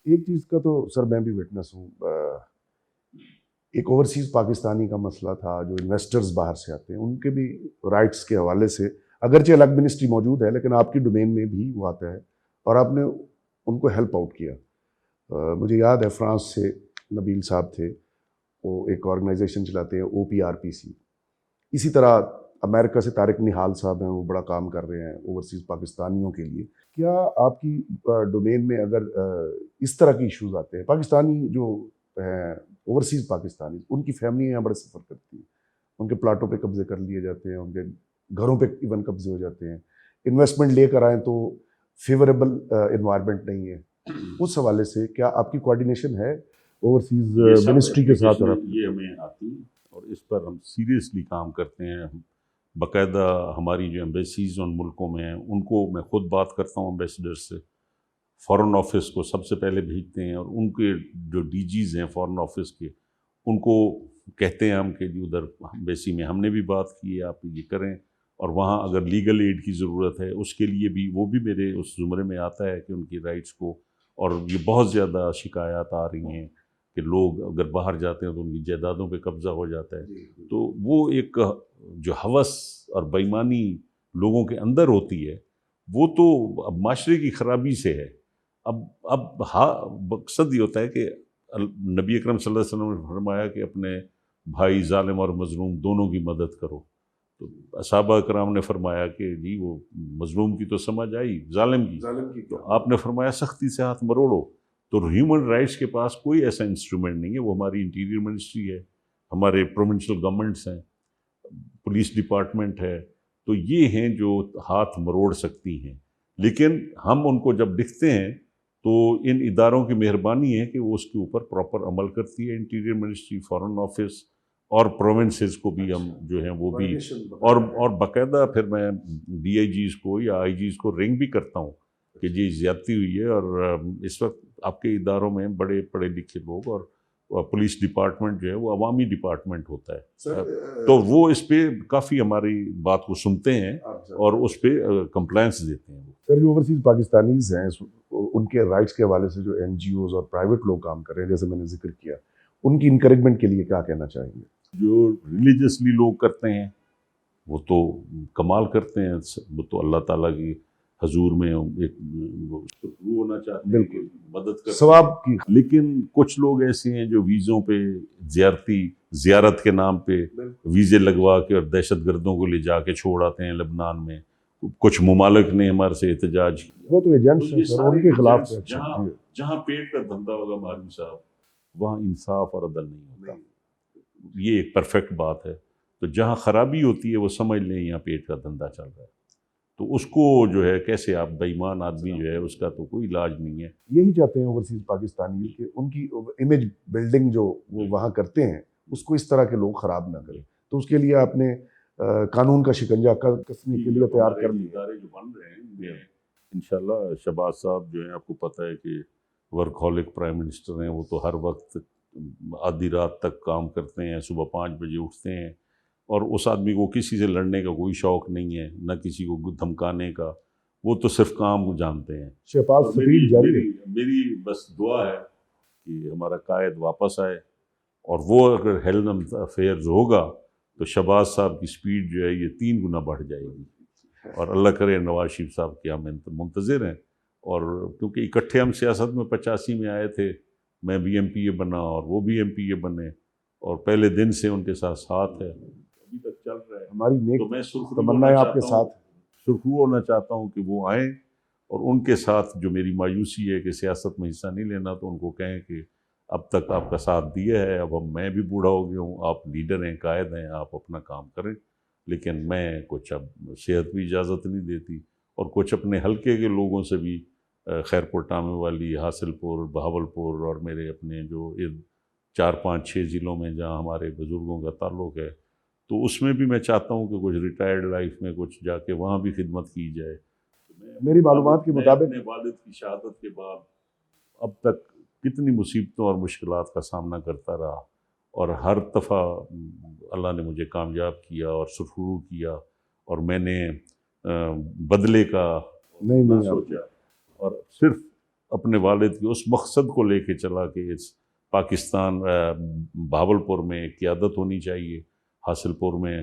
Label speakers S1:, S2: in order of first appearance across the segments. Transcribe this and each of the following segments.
S1: ایک چیز کا تو سر میں بھی وٹنس ہوں، ایک اوورسیز پاکستانی کا مسئلہ تھا، جو انویسٹرز باہر سے آتے ہیں ان کے بھی رائٹس کے حوالے سے، اگرچہ الگ منسٹری موجود ہے لیکن آپ کی ڈومین میں بھی وہ آتا ہے اور آپ نے ان کو ہیلپ آؤٹ کیا۔ مجھے یاد ہے فرانس سے نبیل صاحب تھے، وہ ایک آرگنائزیشن چلاتے ہیں OPRPC۔ اسی طرح امریکہ سے طارق نہال صاحب ہیں، وہ بڑا کام کر رہے ہیں اوورسیز پاکستانیوں کے لیے۔ کیا آپ کی ڈومین میں اگر اس طرح کی ایشوز آتے ہیں، پاکستانی جو ہیں اوورسیز پاکستانی، ان کی فیملی یہاں بڑے سفر کرتی ہیں، ان کے پلاٹوں پہ قبضے کر لیے جاتے ہیں، ان کے گھروں پہ ایون قبضے ہو جاتے ہیں، انویسٹمنٹ لے کر آئیں تو فیوریبل انوائرمنٹ نہیں ہے، اس حوالے سے کیا آپ کی کوارڈینیشن ہے اوورسیز منسٹری کے ساتھ؟
S2: یہ ہمیں آتی ہے اور اس پر ہم سیریسلی کام کرتے ہیں۔ باقاعدہ ہماری جو ایمبیسیز ان ملکوں میں ہیں ان کو میں خود بات کرتا ہوں ایمبیسڈر سے، فارن آفس کو سب سے پہلے بھیجتے ہیں، اور ان کے جو DGs ہیں فارن آفس کے، ان کو کہتے ہیں ہم کہ جی ادھر ایمبیسی میں ہم نے بھی بات کی ہے، آپ یہ کریں، اور وہاں اگر لیگل ایڈ کی ضرورت ہے اس کے لیے بھی، وہ بھی میرے اس زمرے میں آتا ہے کہ ان کی رائٹس کو۔ اور یہ بہت زیادہ شکایات آ رہی ہیں کہ لوگ اگر باہر جاتے ہیں تو ان کی جائیدادوں پہ قبضہ ہو جاتا ہے، تو وہ ایک جو ہوس اور بےایمانی لوگوں کے اندر ہوتی ہے، وہ تو اب معاشرے کی خرابی سے ہے۔ اب مقصد یہ ہوتا ہے کہ نبی اکرم صلی اللہ علیہ وسلم نے فرمایا کہ اپنے بھائی ظالم اور مظلوم دونوں کی مدد کرو، تو صحابہ کرام نے فرمایا کہ جی وہ مظلوم کی تو سمجھ آئی، ظالم کی تو آپ نے فرمایا سختی سے ہاتھ مروڑو۔ تو ہیومن رائٹس کے پاس کوئی ایسا انسٹرومنٹ نہیں ہے، وہ ہماری انٹیریئر منسٹری ہے، ہمارے پروونشل گورنمنٹس ہیں، پولیس ڈپارٹمنٹ ہے، تو یہ ہیں جو ہاتھ مروڑ سکتی ہیں۔ لیکن ہم ان کو جب لکھتے ہیں تو ان اداروں کی مہربانی ہے کہ وہ اس کے اوپر پراپر عمل کرتی ہے، انٹیریئر منسٹری، فارن آفس اور پروونسز کو بھی ہم جو ہیں وہ بھی، اور باقاعدہ پھر میں DIGs کو یا IGs کو رنگ بھی کرتا ہوں کہ جی زیادتی ہوئی ہے، اور اس وقت آپ کے اداروں میں بڑے پڑھے لکھے لوگ، اور پولیس ڈپارٹمنٹ جو ہے وہ عوامی ڈپارٹمنٹ ہوتا ہے، تو وہ اس پہ کافی ہماری بات کو سنتے ہیں اور اس پہ کمپلائنس دیتے ہیں۔
S1: سر جو اوورسیز پاکستانیز ہیں ان کے رائٹس کے حوالے سے جو NGOs اور پرائیویٹ لوگ کام کر رہے ہیں، جیسے میں نے ذکر کیا، ان کی انکریجمنٹ کے لیے کیا کہنا چاہیں گے؟
S2: جو ریلیجسلی لوگ کرتے ہیں وہ تو کمال کرتے ہیں، وہ تو اللہ تعالیٰ کی حضور میں ایک شروع ہونا چاہتے ہیں، مدد کرتے
S1: ثواب کی۔
S2: لیکن کچھ لوگ ایسے ہیں جو ویزوں پہ زیارت کے نام پہ ویزے لگوا کے اور دہشت گردوں کو لے جا کے چھوڑ آتے ہیں لبنان میں۔ کچھ ممالک نے ہمارے سے احتجاج کیا،
S1: وہ تو ایجنٹس ہیں سر، ان کے خلاف۔
S2: جہاں پیٹ کا دھندا ہوگا مولوی صاحب، وہاں انصاف اور عدل نہیں ہوتا، یہ ایک پرفیکٹ بات ہے۔ تو جہاں خرابی ہوتی ہے وہ سمجھ لیں یہاں پیٹ کا دھندا چل رہا ہے، تو اس کو جو ہے کیسے آپ بے ایمان آدمی جو ہے اس کا تو کوئی علاج نہیں ہے۔
S1: یہی چاہتے ہیں اوورسیز پاکستانی کہ ان کی امیج بلڈنگ جو وہ وہاں کرتے ہیں اس کو اس طرح کے لوگ خراب نہ کریں، تو اس کے لیے آپ نے قانون کا شکنجہ کسنے کے لیے تیار کر لیا۔
S2: ادارے جو بن رہے ہیں انشاءاللہ، شہباز صاحب جو ہیں آپ کو پتہ ہے کہ ورک ہالک پرائم منسٹر ہیں، وہ تو ہر وقت آدھی رات تک کام کرتے ہیں، صبح 5 بجے اٹھتے ہیں، اور اس آدمی کو کسی سے لڑنے کا کوئی شوق نہیں ہے، نہ کسی کو دھمکانے کا، وہ تو صرف کام کو جانتے ہیں۔
S1: شہباز سپیڈ جاری ہے۔
S2: میری بس دعا ہے کہ ہمارا قائد واپس آئے، اور وہ اگر ہیلن افیئرز ہوگا تو شہباز صاحب کی سپیڈ جو ہے یہ 3 گنا بڑھ جائے گی، اور اللہ کرے نواز شریف صاحب کے ہم منتظر ہیں، اور کیونکہ اکٹھے ہم سیاست میں 85 میں آئے تھے، میں بھی MPA بنا اور وہ بھی MPA بنے، اور پہلے دن سے ان کے ساتھ ہے، ابھی تک چل رہا ہے۔
S1: ہماری نیک
S2: تو میں
S1: تمنا ہے آپ کے ساتھ،
S2: سرخرو ہونا چاہتا ہوں کہ وہ آئیں، اور ان کے ساتھ جو میری مایوسی ہے کہ سیاست میں حصہ نہیں لینا، تو ان کو کہیں کہ اب تک آپ کا ساتھ دیا ہے، اب میں بھی بوڑھا ہو گیا ہوں، آپ لیڈر ہیں، قائد ہیں، آپ اپنا کام کریں، لیکن میں کچھ اب صحت بھی اجازت نہیں دیتی، اور کچھ اپنے حلقے کے لوگوں سے بھی، خیرپور ٹامے والی، حاصل پور، بہاولپور، اور میرے اپنے جو 4 5 6 ضلعوں میں جہاں ہمارے بزرگوں کا تعلق ہے، تو اس میں بھی میں چاہتا ہوں کہ کچھ ریٹائرڈ لائف میں کچھ جا کے وہاں بھی خدمت کی جائے۔
S1: میری معلومات کے مطابق
S2: اپنے والد کی شہادت کے بعد اب تک کتنی مصیبتوں اور مشکلات کا سامنا کرتا رہا، اور ہر دفعہ اللہ نے مجھے کامیاب کیا اور سرخرو کیا، اور میں نے بدلے کا
S1: نہیں
S2: سوچا، اور صرف اپنے والد کے اس مقصد کو لے کے چلا کہ پاکستان بہاولپور میں قیادت ہونی چاہیے، حاصل پور میں،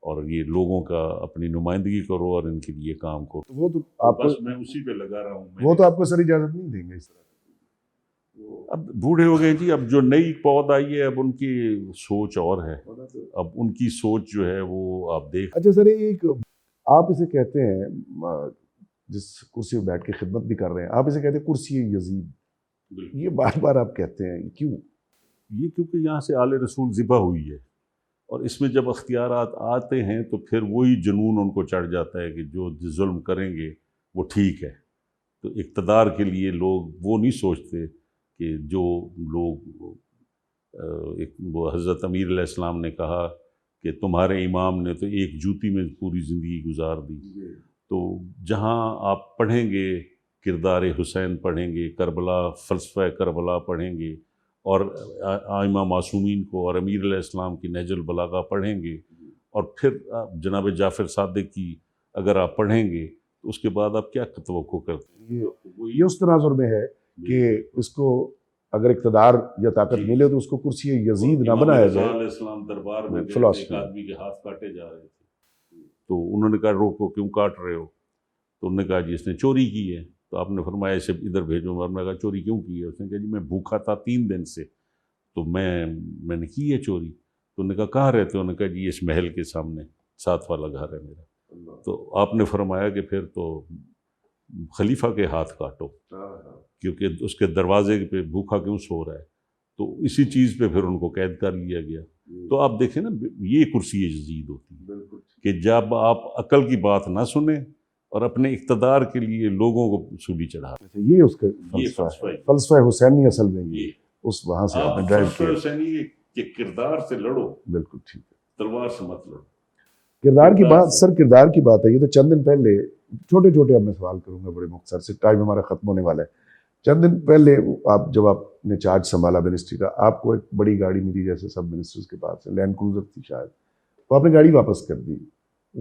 S2: اور یہ لوگوں کا اپنی نمائندگی کرو اور ان کے لیے کام کرو.
S1: وہ تو آپ کو
S2: بس میں اسی پہ لگا رہا ہوں.
S1: وہ تو آپ کو سر اجازت نہیں دیں گے اس طرح.
S2: اب بوڑھے ہو گئے جی، اب جو نئی پود آئی ہے اب ان کی سوچ اور ہے، اب ان کی سوچ جو ہے وہ آپ دیکھ.
S1: اچھا سر، ایک آپ اسے کہتے ہیں جس کرسی پہ بیٹھ کے خدمت بھی کر رہے ہیں، آپ اسے کہتے ہیں کرسی یزید. یہ بار بار آپ کہتے ہیں، کیوں؟
S2: یہ کیونکہ یہاں سے آل رسول ذبح ہوئی ہے، اور اس میں جب اختیارات آتے ہیں تو پھر وہی جنون ان کو چڑھ جاتا ہے کہ جو ظلم کریں گے وہ ٹھیک ہے. تو اقتدار کے لیے لوگ وہ نہیں سوچتے کہ جو لوگ وہ حضرت امیر علیہ السلام نے کہا کہ تمہارے امام نے تو ایک جوتی میں پوری زندگی گزار دی. تو جہاں آپ پڑھیں گے کردار حسین پڑھیں گے، کربلا، فلسفہ کربلا پڑھیں گے، اور ائمہ معصومین کو اور امیر علیہ السلام کی نہج البلاغہ پڑھیں گے، اور پھر جناب جعفر صادق کی اگر آپ پڑھیں گے تو اس کے بعد آپ کیا توقع کرتے ہیں؟
S1: یہ اس تناظر میں ہے کہ اس کو اگر اقتدار یا طاقت ملے تو اس کو کرسی یزید نہ بنایا جائے.
S2: علیہ السلام دربار میں
S1: فلسفی
S2: ایک آدمی کے ہاتھ کاٹے جا رہے تھے، تو انہوں نے کہا روکو، کیوں کاٹ رہے ہو؟ تو انہوں نے کہا جی اس نے چوری کی ہے. تو آپ نے فرمایا اسے ادھر بھیجو. اور میں نے کہا چوری کیوں کی ہے؟ اس نے کہا جی میں بھوکا تھا 3 دن سے، تو میں نے کی ہے چوری. تو انہوں نے کہا کہاں رہتے ہو؟ انہوں نے کہا جی اس محل کے سامنے 7 والا گھر ہے میرا. تو آپ نے فرمایا کہ پھر تو خلیفہ کے ہاتھ کاٹو، کیونکہ اس کے دروازے پہ بھوکا کیوں سو رہا ہے. تو اسی چیز پہ پھر ان کو قید کر لیا گیا. تو آپ دیکھیں نا، یہ کرسی یزید ہوتی ہے کہ جب آپ عقل کی بات نہ سنیں اور اپنے اقتدار کے لیے لوگوں کو سولی چڑھا.
S1: یہ اس کا فلسفہ ہے، فلسفہ حسینی اصل میں یہ اس وہاں سے آپ نے ڈرائیو کیا.
S2: فلسفہ حسینی کہ کردار سے لڑو،
S1: بالکل ٹھیک ہے،
S2: تلوار سے مت لڑو.
S1: کردار کی بات، سر کردار کی بات ہے. یہ تو چند دن پہلے چھوٹے چھوٹے اب میں سوال کروں گا بڑے مختصر سے، ٹائم ہمارا ختم ہونے والا ہے. چند دن پہلے جب آپ نے چارج سنبھالا منسٹری کا، آپ کو ایک بڑی گاڑی ملی جیسے سب منسٹرز کے پاس، لینڈ کروزر تھی شاید، تو آپ نے گاڑی واپس کر دی.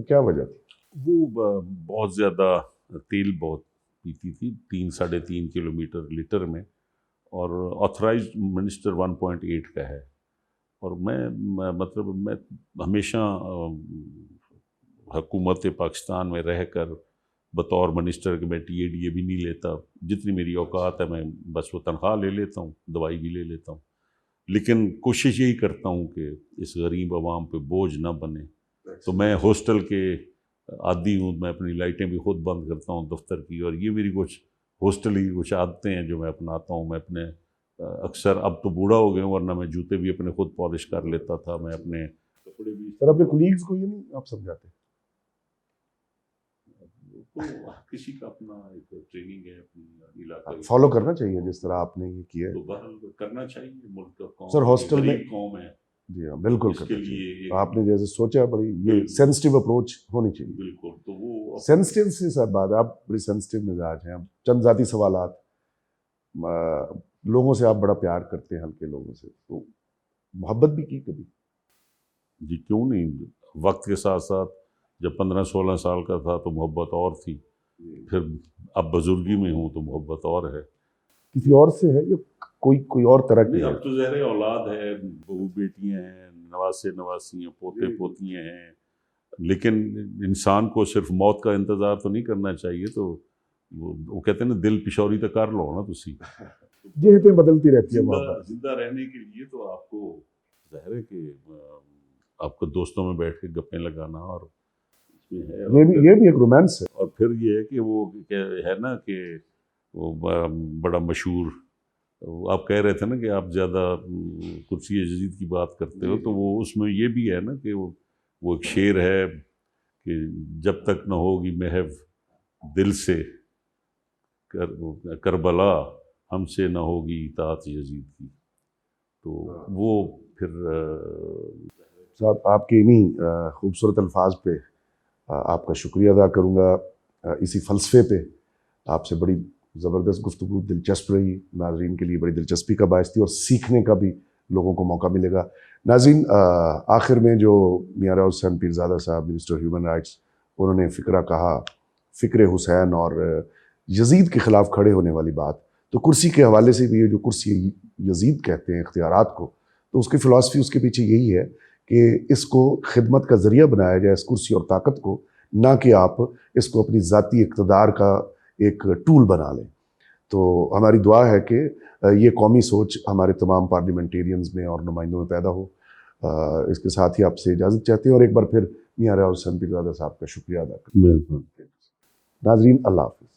S1: کیا وجہ تھی؟
S2: وہ بہت زیادہ تیل بہت پیتی تھی، 3-3.5 کلومیٹر لیٹر میں، اور آتھرائزڈ منسٹر 1.8 کا ہے. اور میں ہمیشہ حکومت پاکستان میں رہ کر بطور منسٹر کہ میں TADA بھی نہیں لیتا. جتنی میری اوقات ہے میں بس وہ تنخواہ لے لیتا ہوں، دوائی بھی لے لیتا ہوں، لیکن کوشش یہی کرتا ہوں کہ اس غریب عوام پہ بوجھ نہ بنے. تو میں ہاسٹل کے عادی ہوں، میں اپنی لائٹیں بھی خود بند کرتا ہوں دفتر کی، اور یہ میری کچھ ہاسٹل کی کچھ عادتیں ہیں جو میں اپناتا ہوں. میں اپنے اکثر، اب تو بوڑھا ہو گیا ہوں، ورنہ میں جوتے بھی اپنے خود پالش کر لیتا تھا. میں اپنے کپڑے بھی.
S1: سر اپنے کولیگز کو یہ نہیں آپ سمجھاتے؟
S2: تو کسی کا اپنا ایک ٹریننگ ہے، اپنی علاقہ
S1: فالو کرنا چاہیے جس طرح آپ نے یہ کیا ہے.
S2: تو بہرحال کرنا چاہیے. ملک کا قوم،
S1: سر ہاسٹل میں
S2: قوم ہے.
S1: جی ہاں بالکل
S2: اس کے
S1: کرنا
S2: لیے
S1: چاہیے. آپ نے جیسے سوچا بڑی یہ سینسٹیو اپروچ ہونی چاہیے.
S2: بالکل. تو وہ
S1: سینسٹیو سے سر بات ہے، آپ بڑی سینسٹیو مزاج ہیں. چند ذاتی سوالات، لوگوں سے آپ بڑا پیار کرتے ہیں، ہلکے لوگوں سے، تو محبت بھی کی کبھی؟
S2: جی کیوں نہیں. وقت کے ساتھ ساتھ جب 15-16 سال کا تھا تو محبت اور تھی، پھر اب بزرگی میں ہوں تو محبت اور ہے.
S1: کسی اور سے ہے یا کوئی اور طرح کی؟
S2: اب تو ظاہر اولاد ہے، بہو بیٹیاں ہیں، نواسے نواسی ہیں، پوتے پوتیاں ہیں، لیکن انسان کو صرف موت کا انتظار تو نہیں کرنا چاہیے. تو وہ کہتے ہیں نا، دل پشوری تو کر لو نا تسی.
S1: جہتیں بدلتی رہتی ہے محبت.
S2: زندہ رہنے کے لیے تو آپ کو ظاہر ہے کہ آپ کو دوستوں میں بیٹھ کے گپیں لگانا، اور
S1: یہ بھی ایک رومانس ہے.
S2: اور پھر یہ ہے کہ وہ ہے نا کہ وہ بڑا مشہور، آپ کہہ رہے تھے نا کہ آپ زیادہ کرسی یزید کی بات کرتے ہو، تو وہ اس میں یہ بھی ہے نا کہ وہ ایک شعر ہے کہ جب تک نہ ہوگی محو دل سے کربلا، ہم سے نہ ہوگی اطاعت یزید کی. تو وہ پھر
S1: صاحب آپ کے انہی خوبصورت الفاظ پہ آپ کا شکریہ ادا کروں گا. اسی فلسفے پہ آپ سے بڑی زبردست گفتگو، دلچسپ رہی، ناظرین کے لیے بڑی دلچسپی کا باعث تھی، اور سیکھنے کا بھی لوگوں کو موقع ملے گا. ناظرین، آخر میں جو میاں راؤ حسین پیرزادہ صاحب، منسٹر ہیومن رائٹس، انہوں نے فکرہ کہا، فکر حسین اور یزید کے خلاف کھڑے ہونے والی بات، تو کرسی کے حوالے سے بھی یہ جو کرسی یزید کہتے ہیں اختیارات کو، تو اس کی فلاسفی اس کے پیچھے یہی ہے کہ اس کو خدمت کا ذریعہ بنایا جائے، اس کرسی اور طاقت کو، نہ کہ آپ اس کو اپنی ذاتی اقتدار کا ایک ٹول بنا لیں۔ تو ہماری دعا ہے کہ یہ قومی سوچ ہمارے تمام پارلیمنٹیرینز میں اور نمائندوں میں پیدا ہو۔ اس کے ساتھ ہی آپ سے اجازت چاہتے ہیں اور ایک بار پھر میاں ریاض حسین پیرزادہ صاحب کا شکریہ ادا کرتے ہیں۔ ناظرین، اللہ حافظ۔